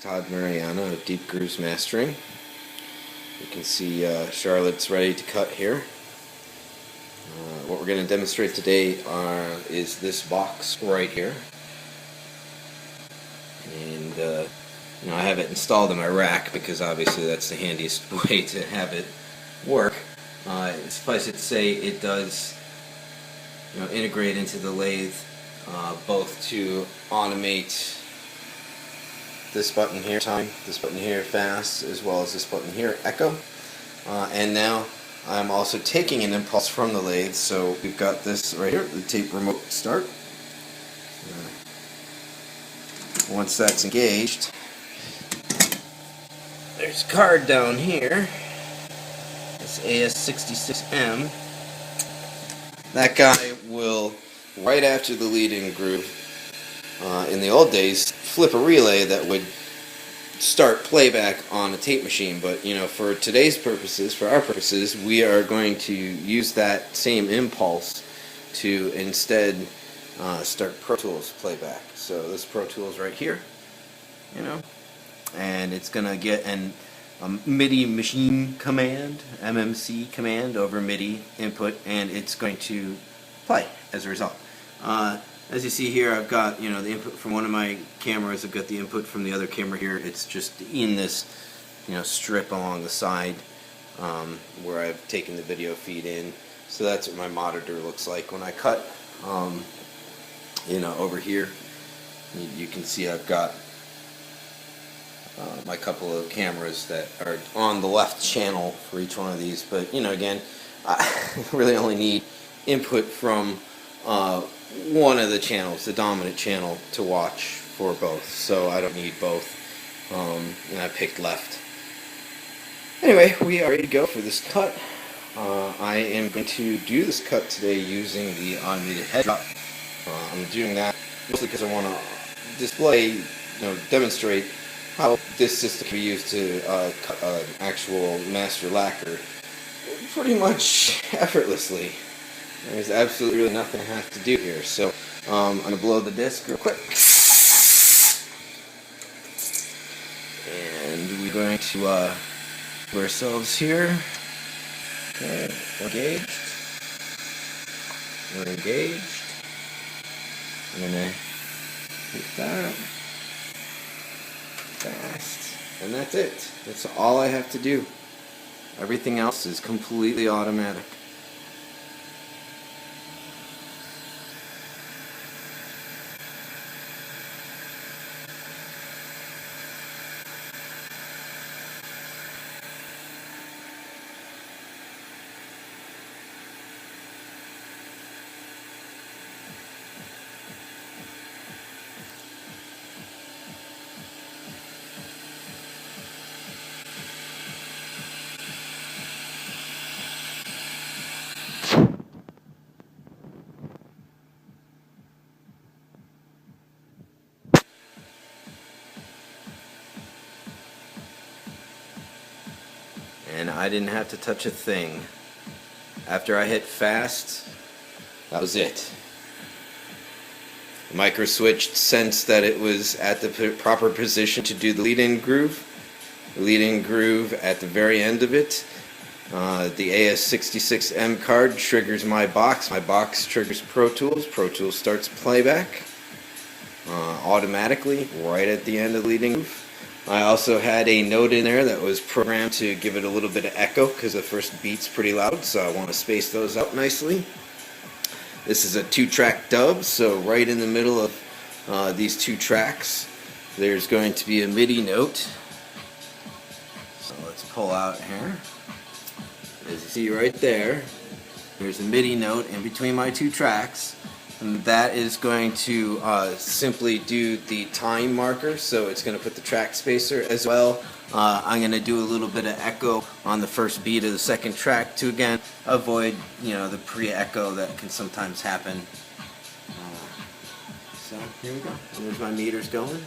Todd Mariano of Deep Grooves Mastering. You can see Charlotte's ready to cut here. What we're going to demonstrate today is this box right here. And I have it installed in my rack because obviously that's the handiest way to have it work. Suffice it to say, it does integrate into the lathe both to automate this button here, time, this button here, fast, as well as this button here, echo. And now I'm also taking an impulse from the lathe, so we've got this right here, the tape remote start. Once that's engaged, there's a card down here. It's AS66M. That guy will, right after the lead-in groove, in the old days, flip a relay that would start playback on a tape machine. But for today's purposes, for our purposes, we are going to use that same impulse to instead start Pro Tools playback. So this Pro Tools right here, and it's gonna get a MIDI machine command, MMC command over MIDI input, and it's going to play as a result. As you see here, I've got the input from one of my cameras. I've got the input from the other camera here. It's just in this strip along the side where I've taken the video feed in. So that's what my monitor looks like when I cut. Over here, you can see I've got my couple of cameras that are on the left channel for each one of these. But again, I really only need input from one of the channels, the dominant channel, to watch for both, so I don't need both, and I picked left. Anyway, we are ready to go for this cut. I am going to do this cut today using the automated head drop. I'm doing that mostly because I want to display, demonstrate how this system can be used to cut an actual master lacquer pretty much effortlessly. There's absolutely really nothing I have to do here. So I'm going to blow the disc real quick. And we're going to put ourselves here. Okay, engaged. We're engaged. I'm going to hit that. Fast. And that's it. That's all I have to do. Everything else is completely automatic. And I didn't have to touch a thing. After I hit fast, that was it. The micro switch sensed that it was at the proper position to do the lead-in groove. The lead-in groove at the very end of it. The AS66M card triggers my box. My box triggers Pro Tools. Pro Tools starts playback automatically right at the end of the lead-in groove. I also had a note in there that was programmed to give it a little bit of echo because the first beat's pretty loud, so I want to space those out nicely. This is a 2-track dub, so right in the middle of these 2 tracks there's going to be a MIDI note. So let's pull out here. As you see right there's a MIDI note in between my 2 tracks. And that is going to simply do the time marker, so it's going to put the track spacer as well. I'm going to do a little bit of echo on the first beat of the second track to again avoid the pre-echo that can sometimes happen. So here we go. There's my meters going.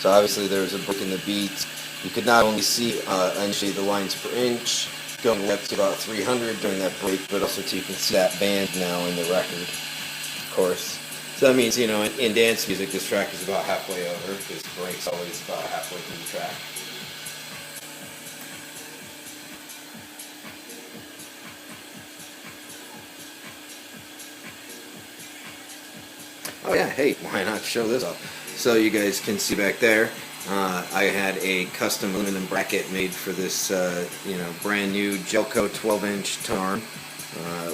So obviously there was a break in the beat. You could not only see initially the lines per inch going up to about 300 during that break, but also you can see that band now in the record, of course. So that means, in dance music, this track is about halfway over, because the break's always about halfway through the track. Oh yeah, hey, why not show this off? So you guys can see back there, I had a custom aluminum bracket made for this, brand new Gelco 12-inch tone arm,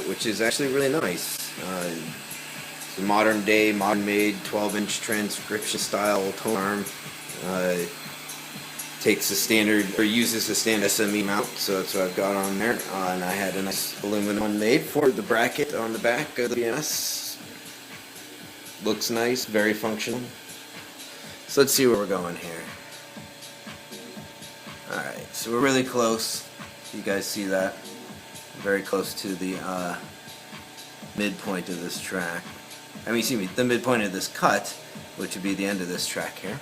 which is actually really nice. It's a modern made 12-inch transcription style tone arm. Takes the standard, or uses the standard SME mount, so that's what I've got on there. And I had a nice aluminum one made for the bracket on the back of the BMS. Looks nice, very functional. So let's see where we're going here. Alright, so we're really close. You guys see that? Very close to the midpoint of this track. The midpoint of this cut, which would be the end of this track here.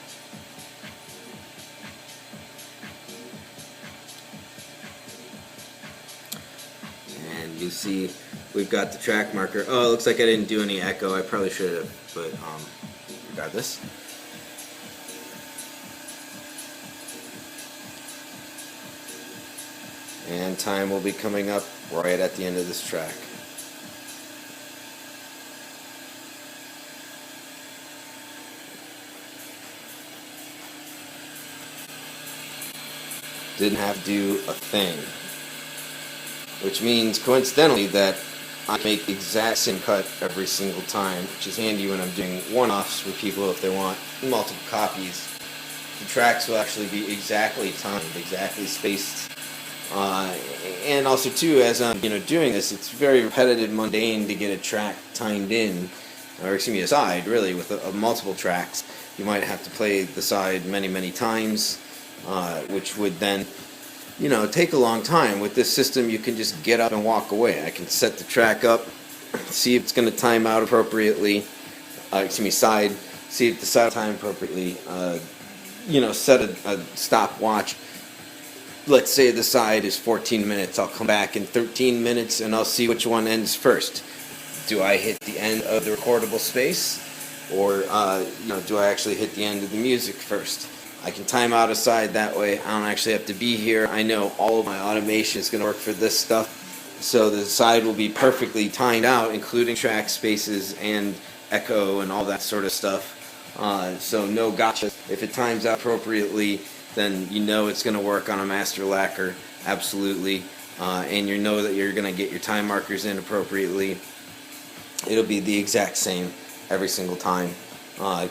And you see we've got the track marker. Oh, it looks like I didn't do any echo. I probably should have, but regardless. And time will be coming up right at the end of this track. Didn't have to do a thing. Which means, coincidentally, that I make the exact same cut every single time, which is handy when I'm doing one-offs for people if they want multiple copies. The tracks will actually be exactly timed, exactly spaced. And also, too, as I'm doing this, it's very repetitive, mundane to get a track timed in, or excuse me, a side, really, with multiple tracks. You might have to play the side many, many times, which would then take a long time. With this system, you can just get up and walk away. I can set the track up, see if it's going to time out appropriately, side, see if the side time appropriately, set a stopwatch. Let's say the side is 14 minutes. I'll come back in 13 minutes and I'll see which one ends first. Do I hit the end of the recordable space, or do I actually hit the end of the music first? I can time out a side that way. I don't actually have to be here. I know all of my automation is going to work for this stuff. So the side will be perfectly timed out, including track spaces and echo and all that sort of stuff. So no gotcha. If it times out appropriately, then it's going to work on a master lacquer, absolutely. And you know that you're going to get your time markers in appropriately. It'll be the exact same every single time.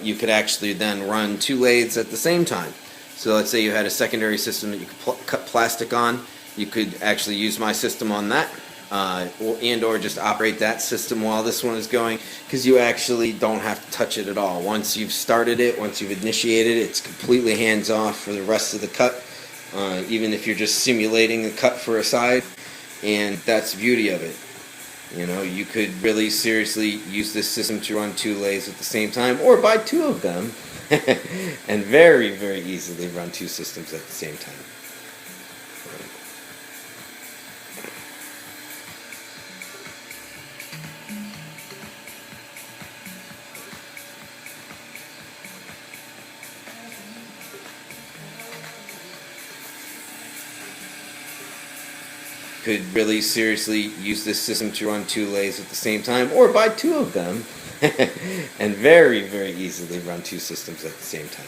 You could actually then run two lathes at the same time. So let's say you had a secondary system that you could cut plastic on. You could actually use my system on that, or just operate that system while this one is going, because you actually don't have to touch it at all. Once you've started it, once you've initiated it, it's completely hands-off for the rest of the cut, even if you're just simulating the cut for a side, and that's the beauty of it. You could really seriously use this system to run two lathes at the same time, or buy two of them, and very, very easily run two systems at the same time. Could really seriously use this system to run two lathes at the same time, or buy two of them, and very, very easily run two systems at the same time.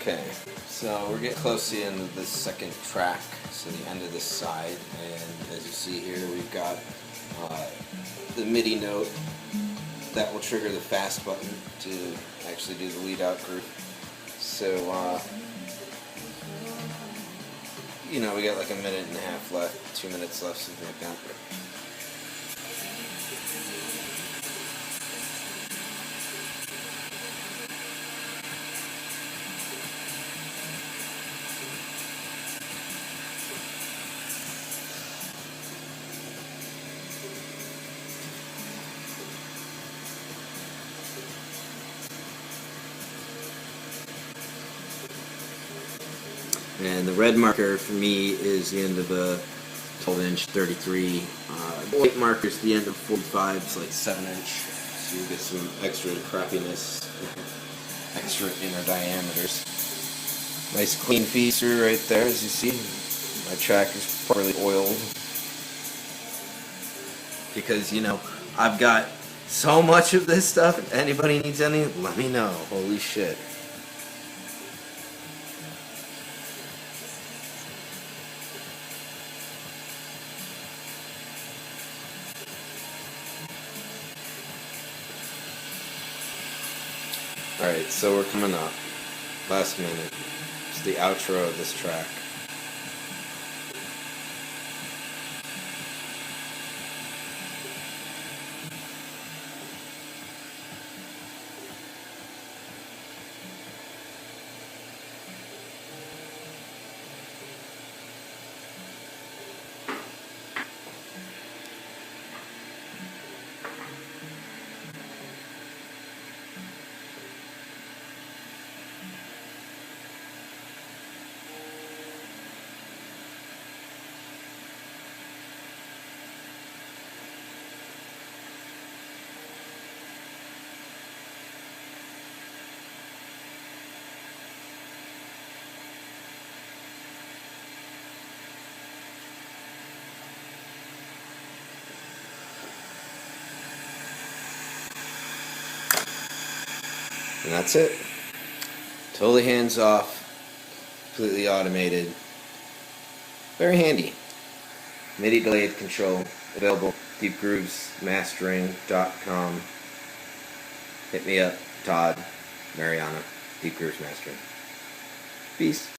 Okay, so we're getting close to the end of this second track, so the end of this side, and as you see here, we've got the MIDI note that will trigger the fast button to actually do the lead out group. So, you know, we got like a minute and a half left, 2 minutes left, something like that. And the red marker for me is the end of a 12-inch 33. The white marker is the end of 45. It's like 7-inch. So you get some extra crappiness, extra inner diameters. Nice clean piece through right there, as you see. My track is properly oiled. Because, you know, I've got so much of this stuff. If anybody needs any, let me know. Holy shit. Alright, so we're coming up. Last minute. It's the outro of this track. And that's it. Totally hands off, completely automated. Very handy. MIDI delayed control, available deepgroovesmastering.com. Hit me up, Todd, Mariana, Deep Grooves Mastering. Peace.